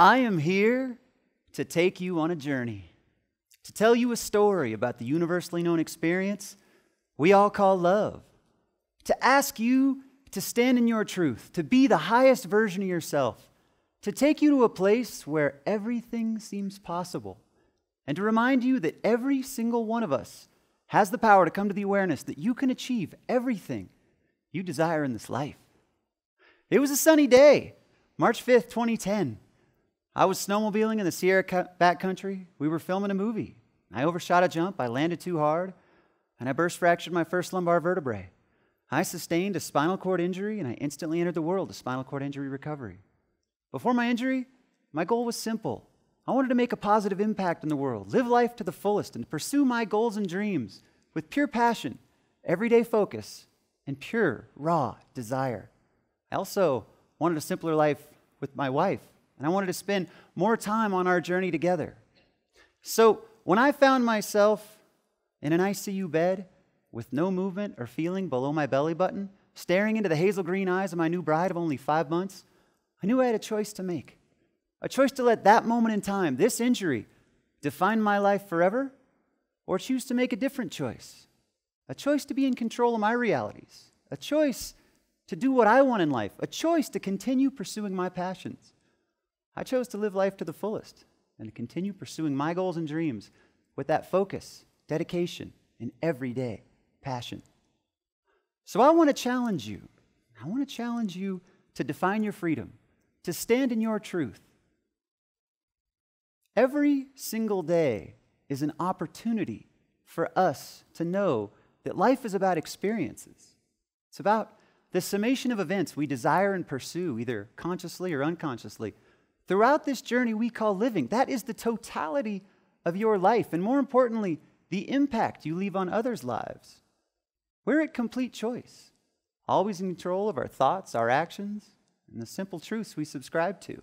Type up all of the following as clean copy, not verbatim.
I am here to take you on a journey, to tell you a story about the universally known experience we all call love, to ask you to stand in your truth, to be the highest version of yourself, to take you to a place where everything seems possible, and to remind you that every single one of us has the power to come to the awareness that you can achieve everything you desire in this life. It was a sunny day, March 5th, 2010. I was snowmobiling in the Sierra backcountry. We were filming a movie. I overshot a jump, I landed too hard, and I burst fractured my first lumbar vertebrae. I sustained a spinal cord injury, and I instantly entered the world of spinal cord injury recovery. Before my injury, my goal was simple. I wanted to make a positive impact in the world, live life to the fullest, and pursue my goals and dreams with pure passion, everyday focus, and pure, raw desire. I also wanted a simpler life with my wife, and I wanted to spend more time on our journey together. So when I found myself in an ICU bed with no movement or feeling below my belly button, staring into the hazel green eyes of my new bride of only 5 months, I knew I had a choice to make. A choice to let that moment in time, this injury, define my life forever, or choose to make a different choice. A choice to be in control of my realities. A choice to do what I want in life. A choice to continue pursuing my passions. I chose to live life to the fullest and to continue pursuing my goals and dreams with that focus, dedication, and everyday passion. So I want to challenge you. I want to challenge you to define your freedom, to stand in your truth. Every single day is an opportunity for us to know that life is about experiences. It's about the summation of events we desire and pursue, either consciously or unconsciously. Throughout this journey we call living, that is the totality of your life, and more importantly, the impact you leave on others' lives. We're at complete choice, always in control of our thoughts, our actions, and the simple truths we subscribe to.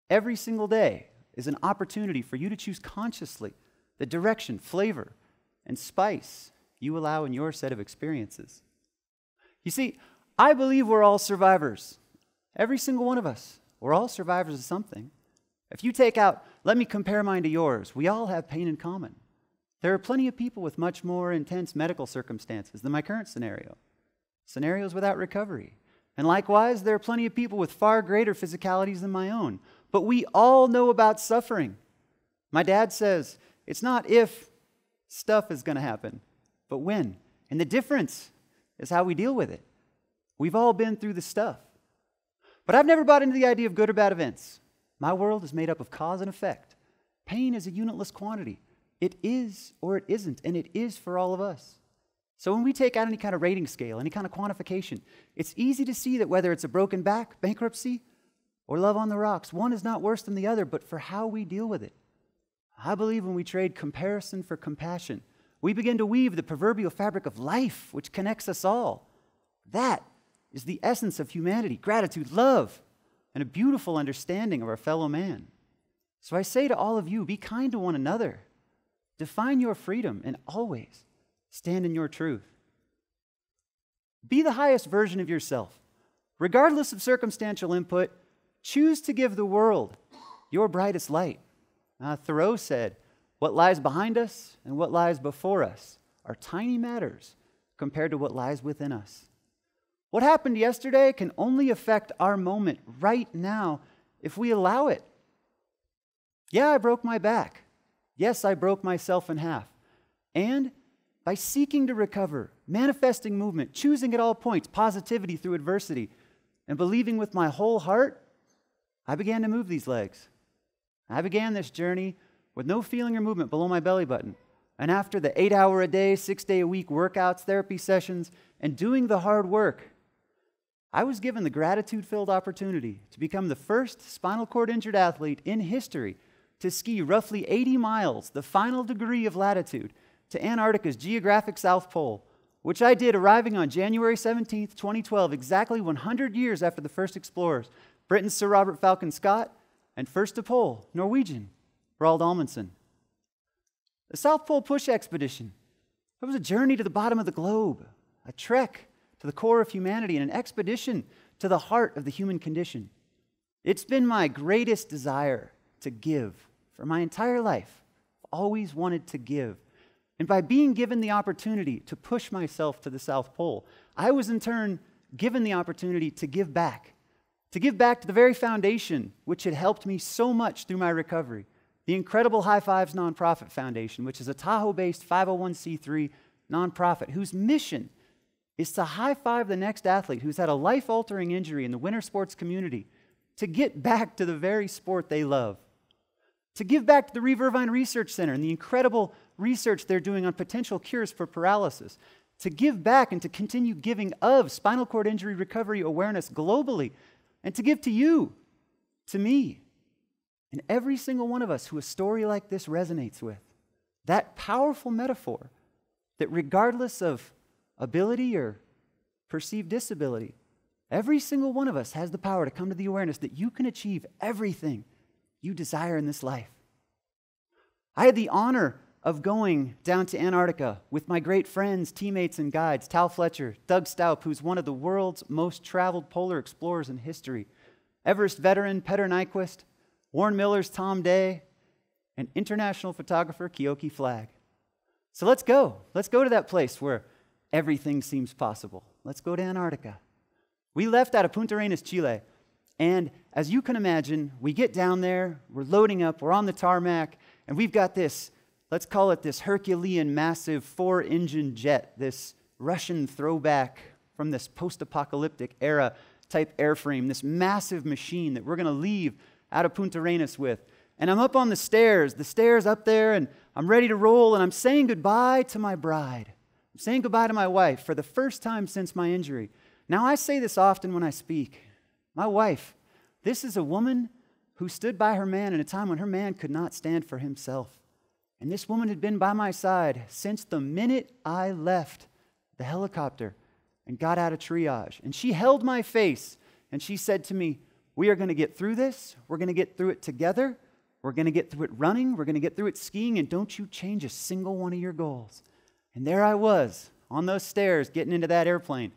Every single day is an opportunity for you to choose consciously the direction, flavor, and spice you allow in your set of experiences. You see, I believe we're all survivors. Every single one of us. We're all survivors of something. If you take out, let me compare mine to yours, we all have pain in common. There are plenty of people with much more intense medical circumstances than my current scenario. Scenarios without recovery. And likewise, there are plenty of people with far greater physicalities than my own. But we all know about suffering. My dad says, it's not if stuff is going to happen, but when. And the difference is how we deal with it. We've all been through the stuff. But I've never bought into the idea of good or bad events. My world is made up of cause and effect. Pain is a unitless quantity. It is or it isn't, and it is for all of us. So when we take out any kind of rating scale, any kind of quantification, it's easy to see that whether it's a broken back, bankruptcy, or love on the rocks, one is not worse than the other, but for how we deal with it. I believe when we trade comparison for compassion, we begin to weave the proverbial fabric of life, which connects us all. That is the essence of humanity, gratitude, love, and a beautiful understanding of our fellow man. So I say to all of you, be kind to one another. Define your freedom and always stand in your truth. Be the highest version of yourself. Regardless of circumstantial input, choose to give the world your brightest light. Thoreau said, what lies behind us and what lies before us are tiny matters compared to what lies within us. What happened yesterday can only affect our moment right now if we allow it. Yeah, I broke my back. Yes, I broke myself in half. And by seeking to recover, manifesting movement, choosing at all points positivity through adversity, and believing with my whole heart, I began to move these legs. I began this journey with no feeling or movement below my belly button. And after the 8-hour-a-day, 6-day-a-week workouts, therapy sessions, and doing the hard work, I was given the gratitude-filled opportunity to become the first spinal cord injured athlete in history to ski roughly 80 miles, the final degree of latitude, to Antarctica's geographic South Pole, which I did arriving on January 17th, 2012, exactly 100 years after the first explorers, Britain's Sir Robert Falcon Scott, and first to pole, Norwegian, Roald Amundsen. The South Pole Push Expedition, it was a journey to the bottom of the globe, a trek to the core of humanity, and an expedition to the heart of the human condition. It's been my greatest desire to give for my entire life. I've always wanted to give. And by being given the opportunity to push myself to the South Pole, I was in turn given the opportunity to give back to the very foundation which had helped me so much through my recovery, the incredible High Fives Nonprofit Foundation, which is a Tahoe-based 501c3 nonprofit whose mission is to high-five the next athlete who's had a life-altering injury in the winter sports community to get back to the very sport they love, to give back to the Reeve Irvine Research Center and the incredible research they're doing on potential cures for paralysis, to give back and to continue giving of spinal cord injury recovery awareness globally, and to give to you, to me, and every single one of us who a story like this resonates with. That powerful metaphor that regardless of ability or perceived disability, every single one of us has the power to come to the awareness that you can achieve everything you desire in this life. I had the honor of going down to Antarctica with my great friends, teammates, and guides, Tal Fletcher, Doug Staup, who's one of the world's most traveled polar explorers in history, Everest veteran Petter Nyquist, Warren Miller's Tom Day, and international photographer Keoki Flagg. So let's go. Let's go to that place where everything seems possible. Let's go to Antarctica. We left out of Punta Arenas, Chile, and as you can imagine, we get down there, we're loading up, we're on the tarmac, and we've got this, let's call it this Herculean massive 4-engine jet, this Russian throwback from this post-apocalyptic era type airframe, this massive machine that we're going to leave out of Punta Arenas with. And I'm up on the stairs up there, and I'm ready to roll, and I'm saying goodbye to my bride. I'm saying goodbye to my wife for the first time since my injury. Now, I say this often when I speak. My wife, this is a woman who stood by her man in a time when her man could not stand for himself. And this woman had been by my side since the minute I left the helicopter and got out of triage. And she held my face, and she said to me, "We are going to get through this. We're going to get through it together. We're going to get through it running. We're going to get through it skiing, and don't you change a single one of your goals." And there I was on those stairs getting into that airplane.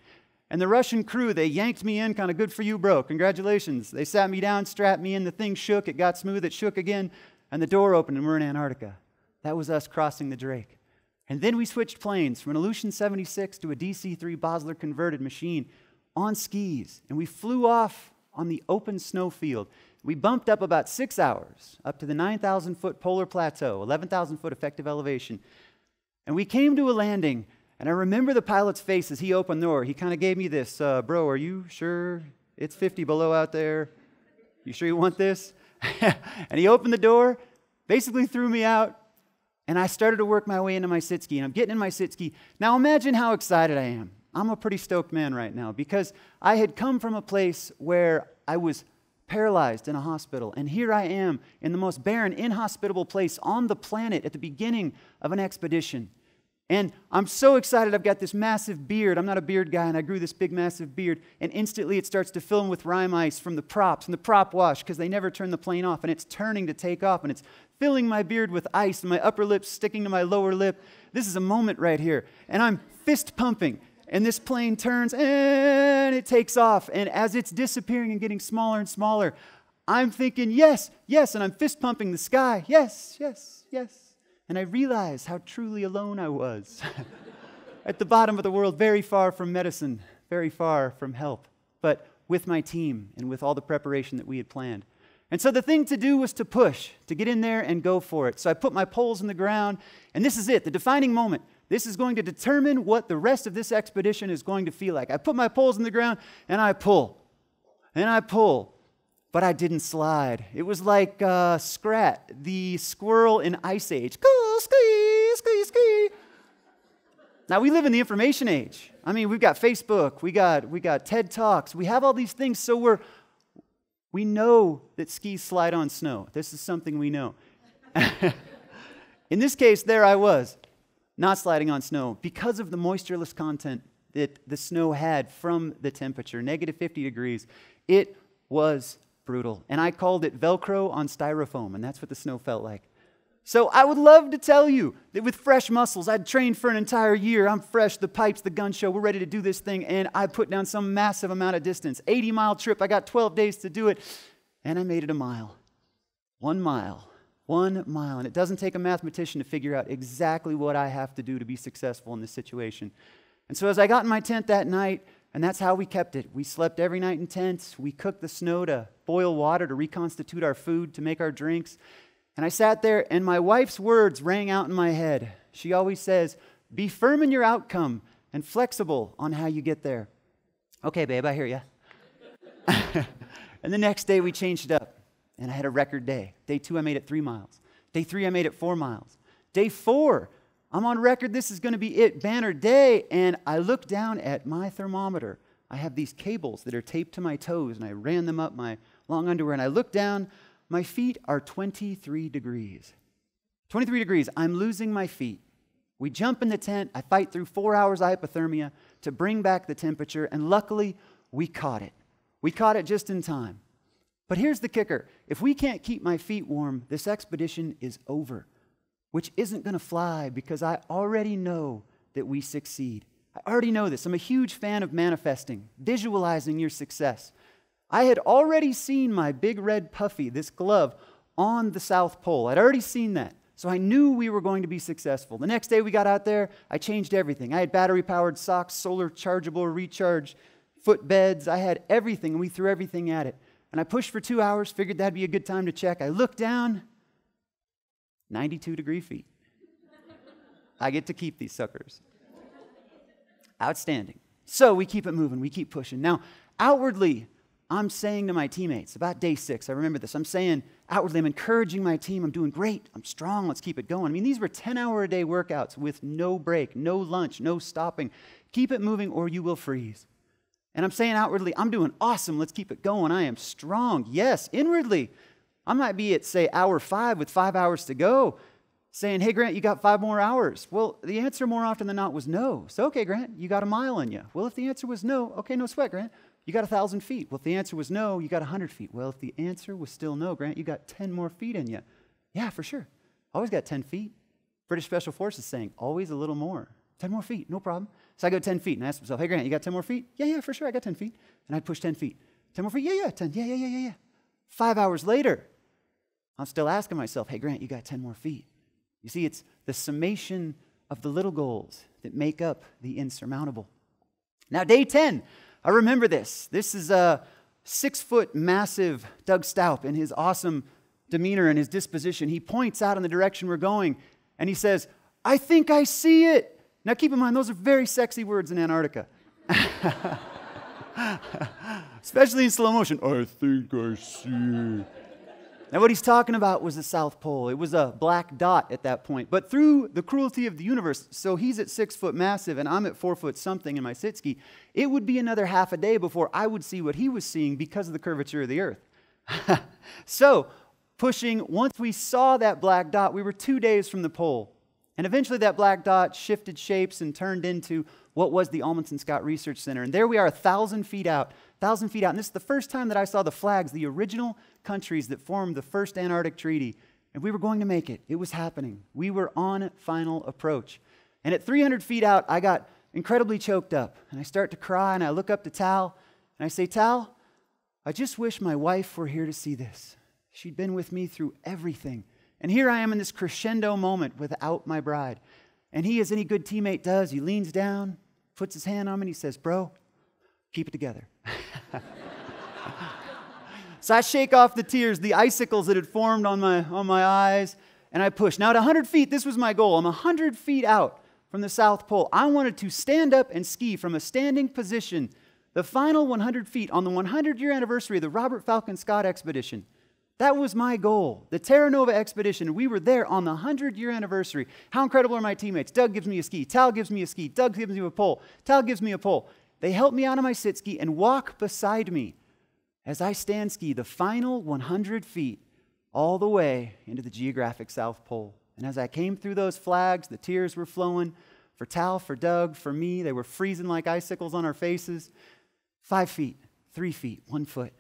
And the Russian crew, they yanked me in, kind of, "Good for you, bro. Congratulations." They sat me down, strapped me in. The thing shook. It got smooth. It shook again. And the door opened, and we're in Antarctica. That was us crossing the Drake. And then we switched planes from an Aleutian 76 to a DC-3 Bosler converted machine on skis. And we flew off on the open snowfield. We bumped up about 6 hours, up to the 9,000-foot polar plateau, 11,000-foot effective elevation. And we came to a landing, and I remember the pilot's face as he opened the door. He kind of gave me this, "Bro, are you sure it's 50 below out there? You sure you want this?" And he opened the door, basically threw me out, and I started to work my way into my sit ski, and I'm getting in my sit ski. Now imagine how excited I am. I'm a pretty stoked man right now because I had come from a place where I was paralyzed in a hospital, and here I am in the most barren, inhospitable place on the planet at the beginning of an expedition. And I'm so excited. I've got this massive beard. I'm not a beard guy, and I grew this big, massive beard, and instantly it starts to fill in with rime ice from the props and the prop wash because they never turn the plane off, and it's turning to take off, and it's filling my beard with ice, and my upper lip sticking to my lower lip. This is a moment right here, and I'm fist pumping, and this plane turns, and it takes off, and as it's disappearing and getting smaller and smaller, I'm thinking, yes, yes, and I'm fist pumping the sky, yes, yes, yes. And I realized how truly alone I was at the bottom of the world, very far from medicine, very far from help, but with my team and with all the preparation that we had planned. And so the thing to do was to push, to get in there and go for it. So I put my poles in the ground, and this is it, the defining moment. This is going to determine what the rest of this expedition is going to feel like. I put my poles in the ground, and I pull, but I didn't slide. It was like Scrat, the squirrel in Ice Age. Ski, ski, ski. Now, we live in the information age. I mean, we've got Facebook, we got TEDTalks, we have all these things, so we know that skis slide on snow. This is something we know. In this case, there I was, not sliding on snow because of the moistureless content that the snow had from the temperature, negative 50 degrees. It was brutal. And I called it Velcro on styrofoam, and that's what the snow felt like. So I would love to tell you that with fresh muscles, I'd trained for an entire year. I'm fresh, the pipes, the gun show, we're ready to do this thing, and I put down some massive amount of distance. 80-mile trip, I got 12 days to do it. And I made it a mile. 1 mile. 1 mile. And it doesn't take a mathematician to figure out exactly what I have to do to be successful in this situation. And so as I got in my tent that night, and that's how we kept it. We slept every night in tents. We cooked the snow to boil water to reconstitute our food, to make our drinks. And I sat there, and my wife's words rang out in my head. She always says, be firm in your outcome and flexible on how you get there. Okay, babe, I hear you. And the next day, we changed it up, and I had a record day. Day 2, I made it 3 miles. Day 3, I made it 4 miles. Day 4, I'm on record, this is going to be it, banner day, and I look down at my thermometer. I have these cables that are taped to my toes, and I ran them up my long underwear, and I look down, my feet are 23 degrees. 23 degrees, I'm losing my feet. We jump in the tent, I fight through 4 hours of hypothermia to bring back the temperature, and luckily, we caught it. We caught it just in time. But here's the kicker. If we can't keep my feet warm, this expedition is over, which isn't going to fly because I already know that we succeed. I already know this. I'm a huge fan of manifesting, visualizing your success. I had already seen my big red puffy, this glove, on the South Pole. I'd already seen that. So I knew we were going to be successful. The next day we got out there, I changed everything. I had battery-powered socks, solar chargeable recharge, footbeds. I had everything, and we threw everything at it. And I pushed for 2 hours, figured that'd be a good time to check. I looked down, 92-degree feet. I get to keep these suckers. Outstanding. So we keep it moving, we keep pushing. Now, outwardly, I'm saying to my teammates, about day 6, I remember this, I'm saying outwardly, I'm encouraging my team, I'm doing great, I'm strong, let's keep it going. I mean, these were 10-hour-a-day workouts with no break, no lunch, no stopping. Keep it moving or you will freeze. And I'm saying outwardly, I'm doing awesome, let's keep it going, I am strong. Yes, inwardly, I might be at, say, hour 5 with 5 hours to go, saying, hey, Grant, you got 5 more hours. Well, the answer more often than not was no. So, okay, Grant, you got a mile in you. Well, if the answer was no, okay, no sweat, Grant. You got 1,000 feet. Well, if the answer was no, you got 100 feet. Well, if the answer was still no, Grant, you got 10 more feet in you. Yeah, for sure. Always got 10 feet. British Special Forces saying, always a little more. 10 more feet, no problem. So I go 10 feet and I ask myself, hey, Grant, you got 10 more feet? Yeah, for sure, I got 10 feet. And I'd push 10 feet. 10 more feet? Yeah, 10. Yeah. 5 hours later, I'm still asking myself, hey, Grant, you got 10 more feet. You see, it's the summation of the little goals that make up the insurmountable. Now, day 10, I remember this. This is a 6-foot massive Doug Staup in his awesome demeanor and his disposition. He points out in the direction we're going, and he says, I think I see it. Now, keep in mind, those are very sexy words in Antarctica. Especially in slow motion. I think I see it. Now, what he's talking about was the South Pole. It was a black dot at that point. But through the cruelty of the universe, so he's at 6 foot massive and I'm at 4 foot something in my sit ski, it would be another half a day before I would see what he was seeing because of the curvature of the earth. So, pushing, once we saw that black dot, we were 2 days from the pole. And eventually that black dot shifted shapes and turned into what was the Amundsen Scott Research Center. And there we are, 1,000 feet out. 1,000 feet out. And this is the first time that I saw the flags, the original countries that formed the first Antarctic Treaty. And we were going to make it. It was happening. We were on final approach. And at 300 feet out, I got incredibly choked up. And I start to cry, and I look up to Tal, and I say, Tal, I just wish my wife were here to see this. She'd been with me through everything. And here I am in this crescendo moment without my bride. And he, as any good teammate does, he leans down, puts his hand on me, and he says, bro, keep it together. So I shake off the tears, the icicles that had formed on my eyes, and I push. Now at 100 feet, this was my goal. I'm 100 feet out from the South Pole. I wanted to stand up and ski from a standing position the final 100 feet on the 100-year anniversary of the Robert Falcon Scott expedition. That was my goal, the Terra Nova expedition. We were there on the 100-year anniversary. How incredible are my teammates? Doug gives me a ski. Tal gives me a ski. Doug gives me a pole. Tal gives me a pole. They help me out of my sit ski and walk beside me as I stand ski the final 100 feet all the way into the geographic South Pole. And as I came through those flags, the tears were flowing for Tal, for Doug, for me. They were freezing like icicles on our faces. 5 feet, 3 feet, 1 foot.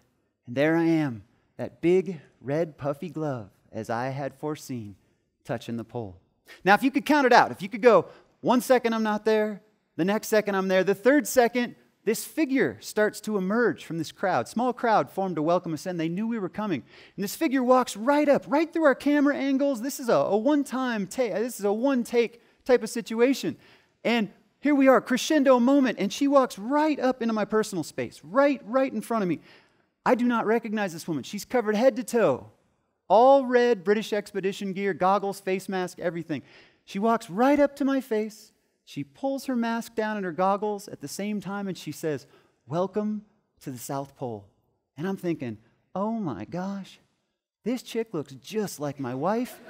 And there I am, that big red puffy glove, as I had foreseen, touching the pole. Now, if you could count it out, if you could go 1 second I'm not there, the next second I'm there, the third second this figure starts to emerge from this crowd. Small crowd formed to welcome us in. They knew we were coming. And this figure walks right up, right through our camera angles. This is a one-time take. This is a one-take type of situation. And here we are, crescendo moment, and she walks right up into my personal space, right in front of me. I do not recognize this woman. She's covered head to toe. All red British expedition gear, goggles, face mask, everything. She walks right up to my face. She pulls her mask down and her goggles at the same time, and she says, "Welcome to the South Pole." And I'm thinking, oh my gosh, this chick looks just like my wife.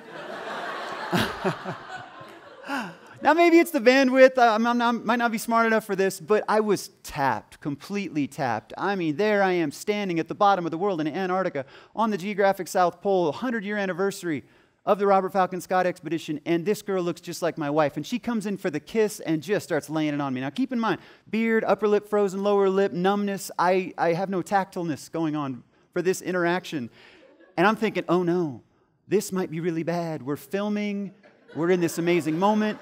Now, maybe it's the bandwidth. I might not be smart enough for this, but I was tapped, completely tapped. I mean, there I am standing at the bottom of the world in Antarctica on the geographic South Pole, 100-year anniversary of the Robert Falcon Scott expedition, and this girl looks just like my wife. And she comes in for the kiss and just starts laying it on me. Now, keep in mind, beard, upper lip frozen, lower lip, numbness. I have no tactileness going on for this interaction. And I'm thinking, oh no, this might be really bad. We're filming. We're in this amazing moment.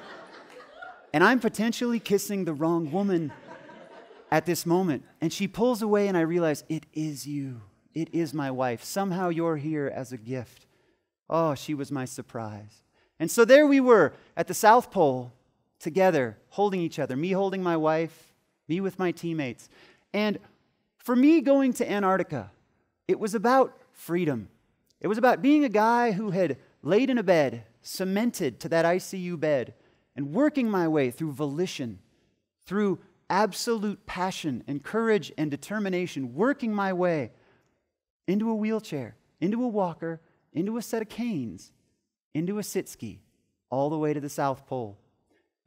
And I'm potentially kissing the wrong woman at this moment. And she pulls away, and I realize, it is you. It is my wife. Somehow you're here as a gift. Oh, she was my surprise. And so there we were at the South Pole together, holding each other, me holding my wife, me with my teammates. And for me going to Antarctica, it was about freedom. It was about being a guy who had laid in a bed, cemented to that ICU bed, and working my way through volition, through absolute passion and courage and determination, working my way into a wheelchair, into a walker, into a set of canes, into a sit ski, all the way to the South Pole.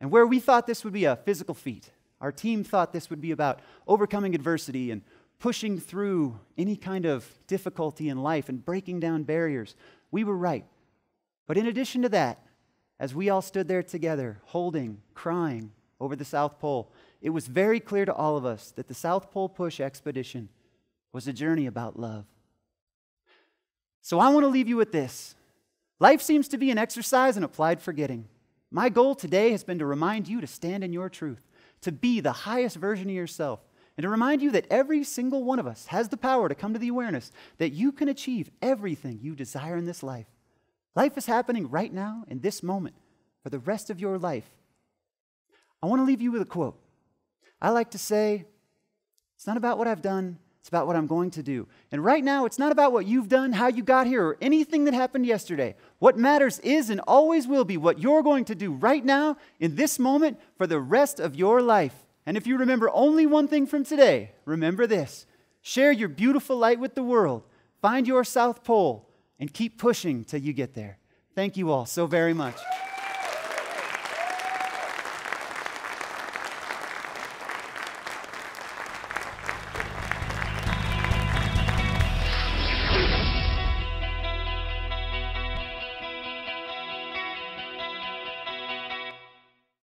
And where we thought this would be a physical feat, our team thought this would be about overcoming adversity and pushing through any kind of difficulty in life and breaking down barriers. We were right. But in addition to that, as we all stood there together, holding, crying over the South Pole, it was very clear to all of us that the South Pole Push expedition was a journey about love. So I want to leave you with this. Life seems to be an exercise in applied forgetting. My goal today has been to remind you to stand in your truth, to be the highest version of yourself, and to remind you that every single one of us has the power to come to the awareness that you can achieve everything you desire in this life. Life is happening right now, in this moment, for the rest of your life. I want to leave you with a quote. I like to say, it's not about what I've done, it's about what I'm going to do. And right now, it's not about what you've done, how you got here, or anything that happened yesterday. What matters is and always will be what you're going to do right now, in this moment, for the rest of your life. And if you remember only one thing from today, remember this. Share your beautiful light with the world. Find your South Pole and keep pushing till you get there. Thank you all so very much.